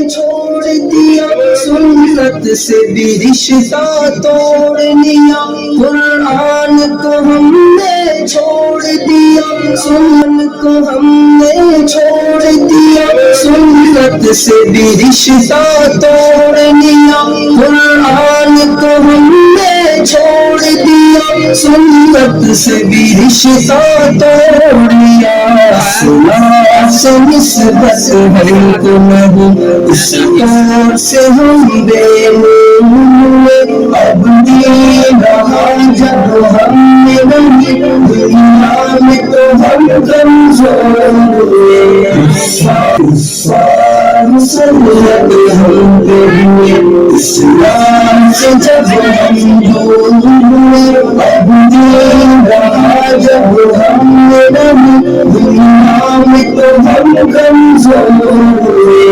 چھوڑ دیا، سنت سے بھی رشتہ توڑ لیا، قرآن کو ہم نے چھوڑ دیا، سنت کو ہم نے چھوڑ دیا، سنت سے بھی رشتہ توڑ لیا، قرآن کو ہم نے چھوڑ دیا، سنت سے بھی رشتہ توڑ لیا، اسلام سے نسبت ہم کو نہیں، اس دور سے ہم بے نور، اب دین رہا جب ہم نے نہیں، دنیا میں تو ہم کمزور ہوئے، مسلط ہم پہ ہوئے، اسلام سے جب ہم دور ہوئے، اب دین رہا جب ہم نے نہیں، دنیا میں تو ہم کمزور ہوئے،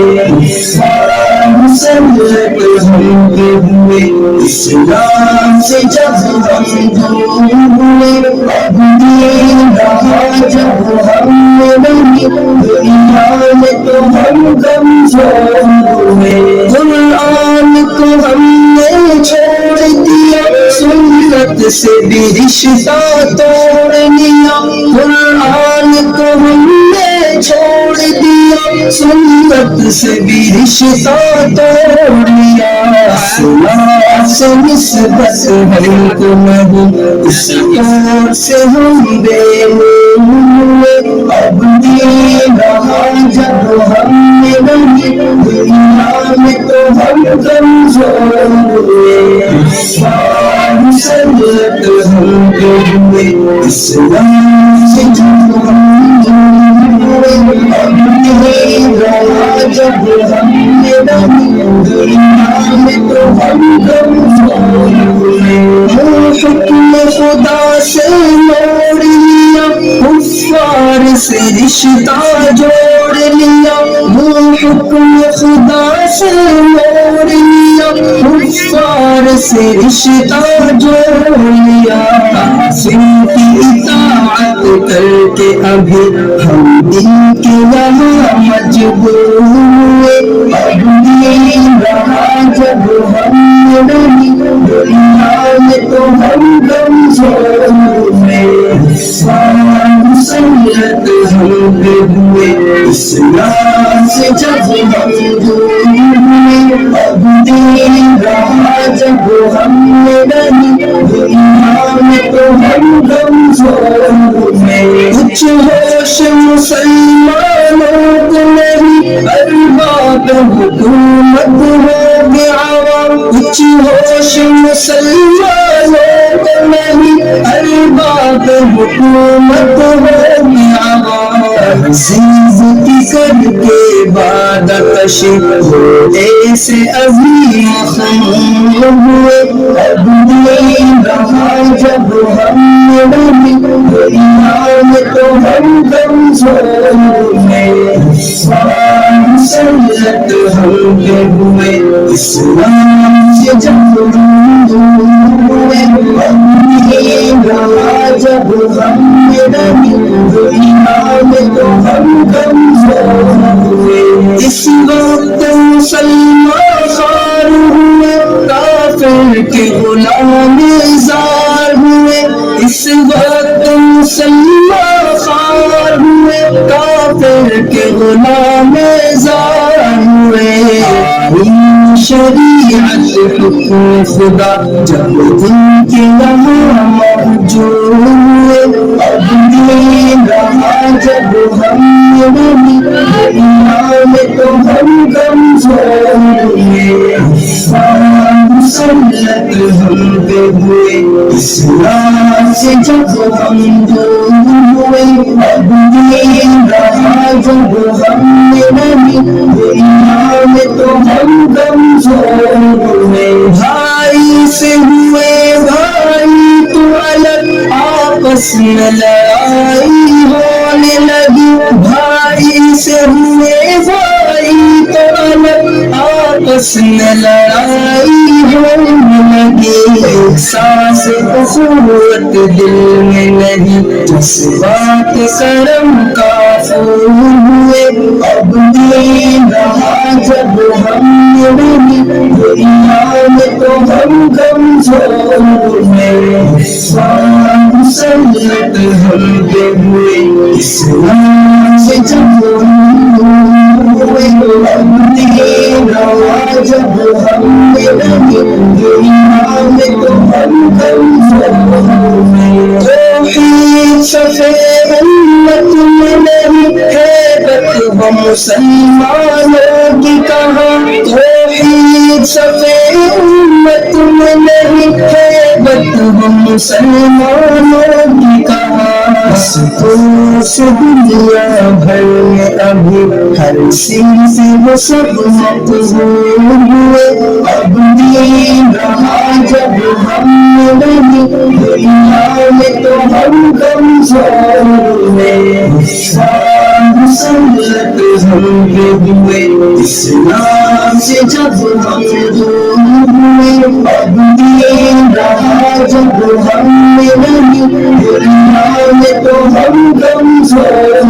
مسلط ہم پہ ہوئے، اسلام سے جب ہم دور ہوئے، اب دین رہا جب ہم نے نہیں، دنیا میں تو ہم کمزور ہوئے، قرآن کو ہم نے چھوڑ دیا، سنت سے بھی رشتہ توڑ لیا، قرآن کو ہم نے چھوڑ دیا، سنت سے بھی رشتہ توڑ لیا، اسلام سے نسبت ہم کو نہیں، اس دور سے ہم بے نور، اب دین رہا جب ہم نے نہیں، دنیا میں تو ہم کمزور ہوئے، مسلط ہم پہ ہوئے، اسلام سے جب ہم ہوئے، اب دین رہا جب ہم نے نہیں، دنیا میں تو ہم کمزور ہوئے، حکم خدا سے موڑ لیا، کفار سے رشتہ جوڑ لیا، حکم خدا سے موڑ لیا، کفار سے رشتہ جوڑ لیا، ان کی اطاعت کر کے ابھی ہم دن کے یہاں مجبور ہوئے، اب دین رہا جب ہم نے نہیں، دنیا میں تو ہم کمزور ہوئے، مسلط ہم پہ ہوئے، اسلام سے جب ہم دور ہوئے، اب دین رہا جب ہم نے نہیں، دنیا میں تو ہم کمزور ہوئے، کچھ ہوش مسلمانوں کو نہیں، ارباب حکومت ہو گیا عوام، کچھ ہوش مسلمانوں کو نہیں، ارباب حکومت ہو گیا عوام، زندگی کر کے عبادت ہونے سے ابھی مخمور ہوئے، اب دین رہا جب ہم نے نہیں، دنیا میں تو ہم کمزور ہوئے، مسلط ہم پہ ہوئے، اسلام سے جب ہم دور ہوئے، اب دین رہا جب ہم نے نہیں، دنیا میں تو ہم کمزور ہوئے، اس وقت مسلمان خوار ہوئے، کافر کے غلام زار ہوئے، اس وقت مسلمان خوار ہوئے، کافر کے غلام زار ہوئے، شریعت حکم خدا جب ان کے یہاں موجود ہوئے، اب دین رہا جب ہم نے نہیں، دنیا میں تو ہم کمزور ہوئے، مسلط ہم پہ ہوئے، اسلام سے جب ہم دور ہوئے، اب دین رہا جب ہم نے نہیں، دنیا میں تو ہم کمزور ہوئے، بھائی سے ہوئے بھائی تو الگ، آپس میں لڑائی ہونے لگی، بھائی سے ہوئے بھائی تو الگ، آپس میں لڑائی ہونے لگی، احساس اخوت دل میں نہیں، جذبات کرم کا پھول ہوئے، اب دین رہا جب ہم کمزور ہیں، مسلط ہم پہ ہوئے اسلام سے جب ہم ہوئے، اب تیرا جب ہم نے نہیں دنیا میں تو ہم کمزور ہیں۔ توحید شفیع امت میں نہیں ہے وہ مسلمانوں کی کہاں، توحید شفیع امت میں نہیں ہے وہ مسلمانوں کی کہاں۔ تو دنیا بھر میں ابھی ہر چیز وہ سب مقبول ہوئے، اب دین رہا جب ہم نہیں دنیا میں تو ہم کمزور ہیں۔ مسلط ہم پہ ہوئے اسلام سے جب ہم دور ہوئے، اب دین رہا جب ہم نہیں دنیا میں تو ہم کمزور